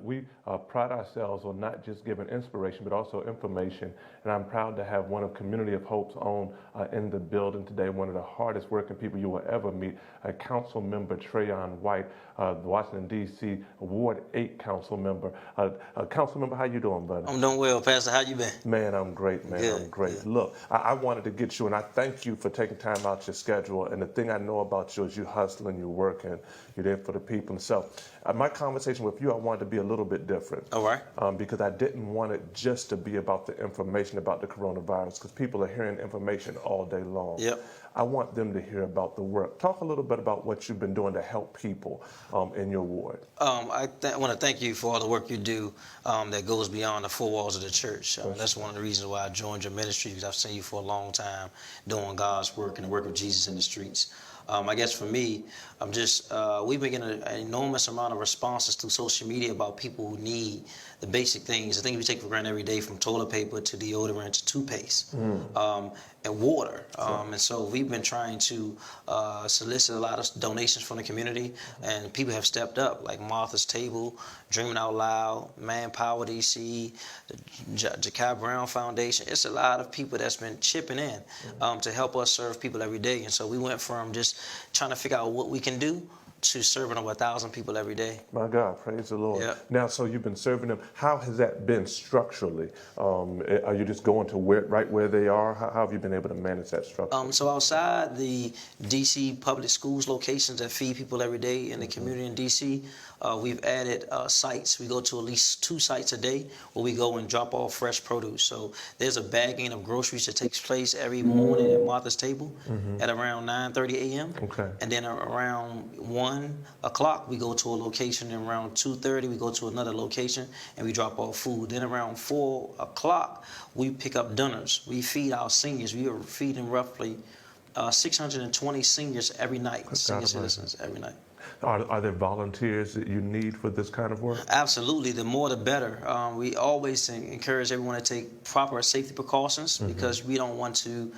We pride ourselves on not just giving inspiration, but also information. And I'm proud to have one of Community of Hope's own in the building today, one of the hardest working people you will ever meet, Council Member Trayon White, the Washington, D.C. Ward 8 Council Member. Council Member, how you doing, buddy? I'm doing well, Pastor. How you been? Man, I'm great, man. Good, I'm great. good. Look, I wanted to get you, and I thank you for taking time out your schedule. And the thing I know about you is you hustling, you working, you're there for the people. And so my conversation with you, I wanted to be a little bit different. All right. Because I didn't want it just to be about the information about the coronavirus, because people are hearing information all day long. Yep. I want them to hear about the work. Talk a little bit about what you've been doing to help people in your ward. I want to thank you for all the work you do that goes beyond the four walls of the church. That's one of the reasons why I joined your ministry, because I've seen you for a long time doing God's work and the work of Jesus in the streets. I guess for me, we've been getting an enormous amount of responses through social media about people who need the basic things, the things we take for granted every day, from toilet paper to deodorant to toothpaste, and water. And so we've been trying to solicit a lot of donations from the community, and people have stepped up, like Martha's Table, Dreaming Out Loud, Manpower DC, the Ja'Kai Brown Foundation. It's a lot of people that's been chipping in to help us serve people every day. And so we went from just trying to figure out what we can do to serving over 1,000 people every day. My God, praise the Lord. Yeah. Now, so you've been serving them. How has that been structurally? Are you just going to right where they are? How have you been able to manage that structure? So outside the D.C. public schools locations that feed people every day in the community in D.C., we've added sites. We go to at least 2 sites a day where we go and drop off fresh produce. So there's a bagging of groceries that takes place every morning at Martha's Table at around 9:30 a.m. Okay. And then around 1 o'clock, we go to a location, and around 2:30, we go to another location and we drop off food. Then around 4 o'clock, we pick up dinners. We feed our seniors. We are feeding roughly 620 seniors every night, senior citizens every night. Are there volunteers that you need for this kind of work? Absolutely. The more, the better. We always encourage everyone to take proper safety precautions because we don't want to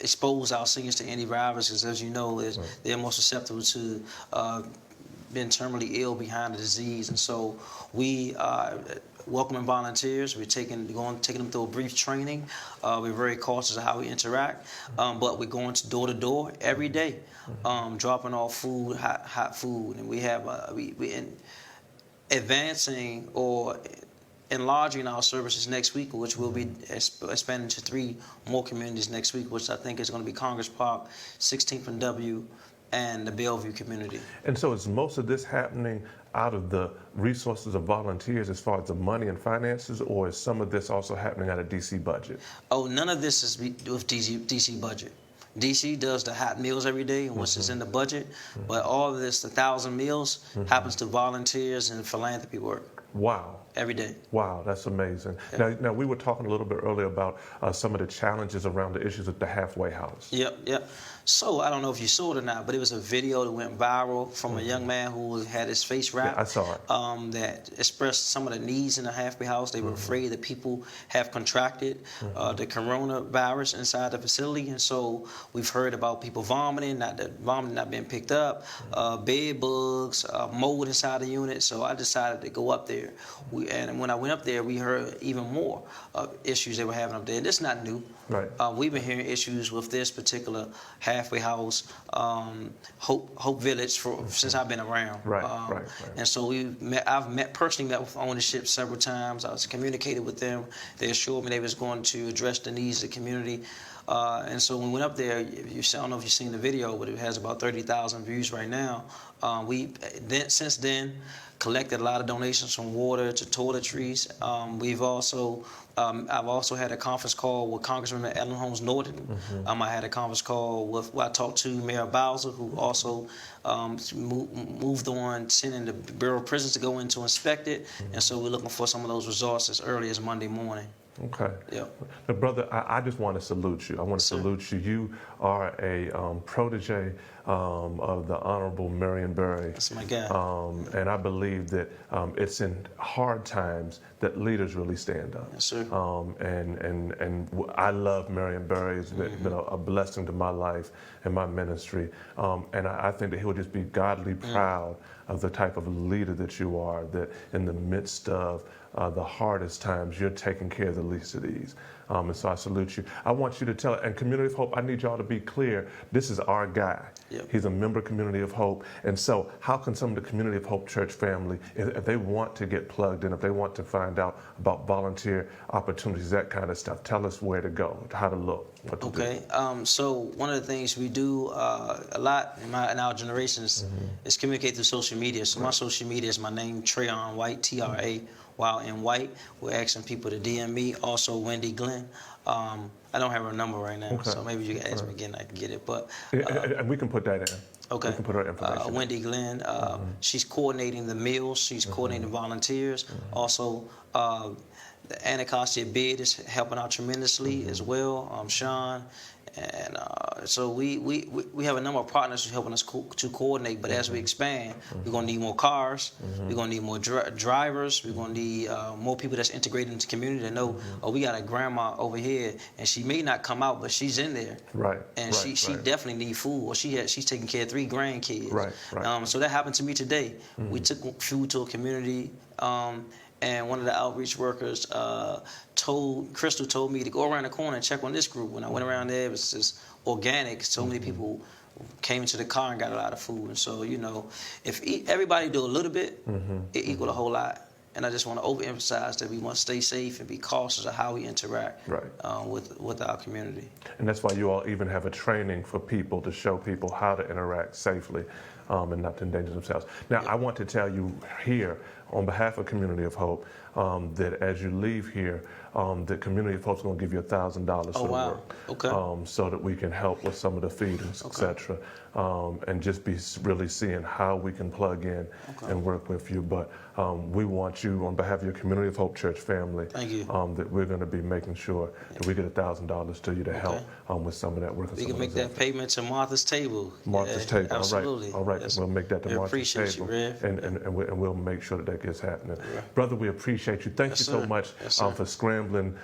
expose our seniors to any viruses. As you know, they're more susceptible to being terminally ill behind the disease. And so we welcoming volunteers. We're taking them through a brief training. We're very cautious of how we interact, but we're going to door every day, dropping off food, hot food, and we have advancing or enlarging our services next week, which will be expanding to 3 more communities next week, which I think is going to be Congress Park, 16th and W, and the Bellevue community. And so is most of this happening out of the resources of volunteers as far as the money and finances, or is some of this also happening out of DC budget? Oh, none of this is with DC budget. DC does the hot meals every day, and which is in the budget, but all of this, the 1,000 meals, happens to volunteers and philanthropy work. Wow. Every day. Wow, that's amazing. Yeah. Now, we were talking a little bit earlier about some of the challenges around the issues with the halfway house. Yep. So I don't know if you saw it or not, but it was a video that went viral from a young man who had his face wrapped. Yeah, I saw it. That expressed some of the needs in the halfway house. They were afraid that people have contracted the coronavirus inside the facility, and so we've heard about people vomiting not being picked up, bed bugs, mold inside the unit. So I decided to go up there. And when I went up there, we heard even more issues they were having up there. This is not new. Right. We've been hearing issues with this particular halfway house, Hope Village, since I've been around. Right. And so I've personally met with ownership several times. I was communicated with them. They assured me they was going to address the needs of the community. And so when we went up there, I don't know if you've seen the video, but it has about 30,000 views right now. Since then, collected a lot of donations from water to toiletries. I've also had a conference call with Congressman Ellen Holmes Norton. I had a conference call where I talked to Mayor Bowser, who also moved on sending the Bureau of Prisons to go in to inspect it. And so we're looking for some of those results as early as Monday morning. Okay. Yeah. Now, brother, I just want to salute you. I want to salute you. You are a protege of the Honorable Marion Berry. That's my guy. And I believe that it's in hard times that leaders really stand up. Yes, sir. I love Marion Berry. It's been a blessing to my life and my ministry. And I think that he will just be godly proud of the type of leader that you are, that in the midst of the hardest times, you're taking care of the least of these. And so I salute you. I want you to tell it. And Community of Hope, I need y'all to be clear. This is our guy. Yep. He's a member of Community of Hope. And so how can some of the Community of Hope church family, if they want to get plugged in, if they want to find out about volunteer opportunities, that kind of stuff, tell us where to go, how to look, what to do. So one of the things we do a lot in our generation is communicate through social media. So my social media is my name, Trayon White, Trayon White. We're asking people to DM me. Also, Wendy Glenn. I don't have her number right now, so maybe you can ask me again. I can get it. But and we can put that in. Okay. We can put her information. Wendy Glenn. She's coordinating the meals. She's coordinating volunteers. Also, the Anacostia bid is helping out tremendously as well. Sean. And so we have a number of partners who are helping us to coordinate. But as we expand, we're going to need more cars. We're going to need more drivers. We're going to need more people that's integrated into the community to know, oh, we got a grandma over here, and she may not come out, but she's in there. Right. And she definitely needs food. Or she's taking care of 3 grandkids. Right. So that happened to me today. We took food to a community. And one of the outreach workers Crystal told me to go around the corner and check on this group. When I went around there, it was just organic. So many people came into the car and got a lot of food. And so, if everybody do a little bit, it equals a whole lot. And I just want to overemphasize that we want to stay safe and be cautious of how we interact with our community. And that's why you all even have a training for people to show people how to interact safely and not to endanger themselves. Now, I want to tell you here, on behalf of Community of Hope, that as you leave here, the Community of Hope is going to give you $1,000 for the work. Okay. So that we can help with some of the feedings, etc. And just be really seeing how we can plug in and work with you. But we want you, on behalf of your Community of Hope Church family, thank you. That we're going to be making sure that we get $1,000 to you to help with some of that work. We can make that payment to Martha's Table. Martha's Table. Absolutely. All right. We'll make that to Martha's Table. Appreciate you, Rev. And we'll make sure that gets happening. Brother, we appreciate you. Thank you so much for scrambling.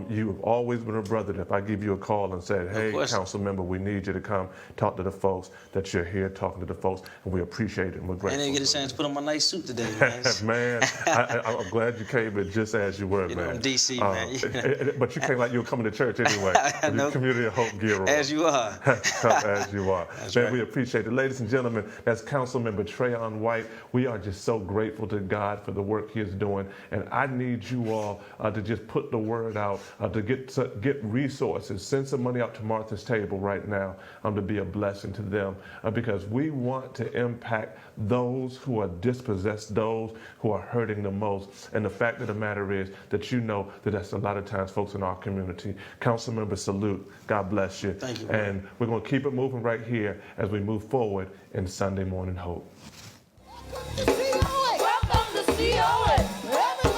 You've always been a brother that if I give you a call and said, hey, council member, we need you to come talk to the folks, that you're here talking to the folks, and we appreciate it, and we're grateful. I didn't get a chance to put on my nice suit today, man. Man, I'm glad you came in just as you were, man. I'm DC, man. But you came like you were coming to church anyway. With Community of Hope gear on. As you are. As you are. That's man, right. We appreciate it. Ladies and gentlemen, that's Council Member Trayon White. We are just so grateful to God for the work he is doing. And I need you all to just put the word out, to get resources. Send some money out to Martha's Table right now to be a blessing to them. Because we want to impact those who are dispossessed, those who are hurting the most. And the fact of the matter is that that's a lot of times folks in our community. Council member, salute. God bless you. Thank you. And we're going to keep it moving right here as we move forward in Sunday Morning Hope. Welcome to COA.